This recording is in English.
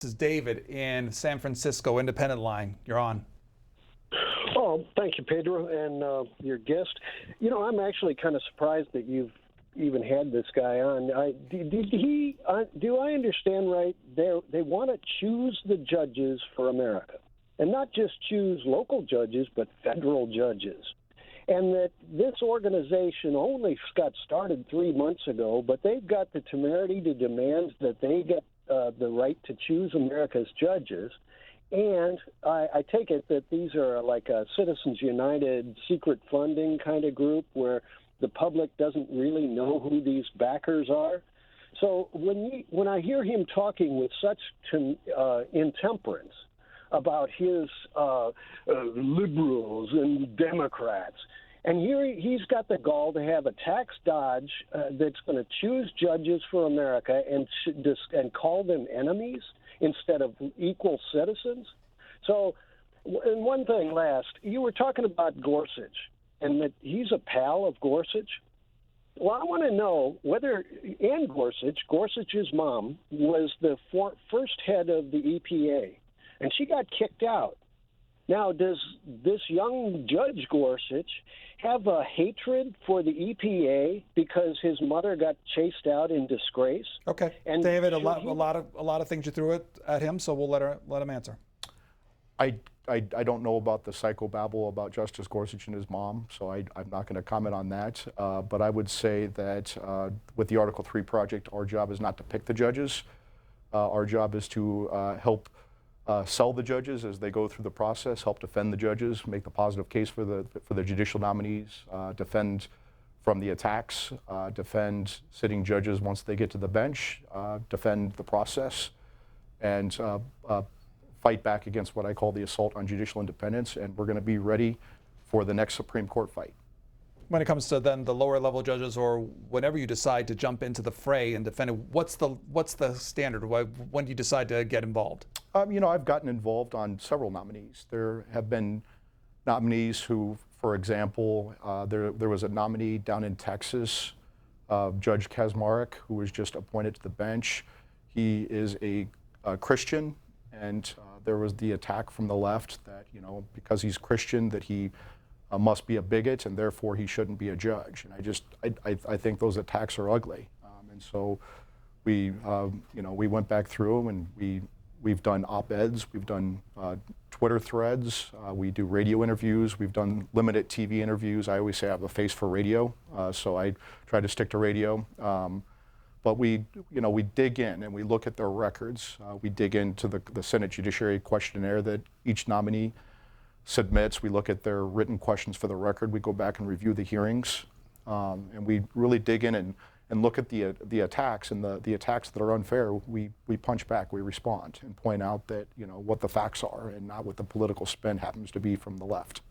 This is David in San Francisco, Independent Line. You're on. Oh, thank you, Pedro, and your guest. You know, I'm actually kind of surprised that you've even had this guy on. Do I understand right? They want to choose the judges for America, and not just choose local judges, but federal judges. And that this organization only got started 3 months ago, but they've got the temerity to demand that they get the right to choose America's judges. And I take it that these are like a Citizens United secret funding kind of group where the public doesn't really know who these backers are. So when I hear him talking with such intemperance about his liberals and Democrats, and here he's got the gall to have a tax dodge that's going to choose judges for America and call them enemies instead of equal citizens. So, and one thing last, you were talking about Gorsuch and that he's a pal of Gorsuch. Well, I want to know whether Ann Gorsuch's mom, was the first head of the EPA, and she got kicked out. Now, does this young Judge Gorsuch have a hatred for the EPA because his mother got chased out in disgrace? Okay, and David, a lot of things you threw at him, so we'll let him answer. I don't know about the psychobabble about Justice Gorsuch and his mom, so I'm not going to comment on that. But I would say that with the Article 3 project, our job is not to pick the judges. Our job is to help sell the judges as they go through the process, help defend the judges, make the positive case for the judicial nominees, defend from the attacks, defend sitting judges once they get to the bench, defend the process, and fight back against what I call the assault on judicial independence. And we're going to be ready for the next Supreme Court fight. When it comes to then the lower level judges, or whenever you decide to jump into the fray and defend it, what's the standard? When do you decide to get involved? You know, I've gotten involved on several nominees. There have been nominees who, for example, there was a nominee down in Texas, Judge Kacsmaryk, who was just appointed to the bench. He is a Christian, and there was the attack from the left that, you know, because he's Christian, that he must be a bigot and therefore he shouldn't be a judge. And I think those attacks are ugly. And so we, you know, we went back through them, and we've done op-eds, we've done Twitter threads, we do radio interviews, we've done limited TV interviews. I always say I have a face for radio, so I try to stick to radio. But we dig in and we look at their records. We dig into the Senate Judiciary questionnaire that each nominee submits. We look at their written questions for the record. We go back and review the hearings, and we really dig in and look at the attacks, and the attacks that are unfair. We punch back, we respond, and point out that, you know, what the facts are and not what the political spin happens to be from the left.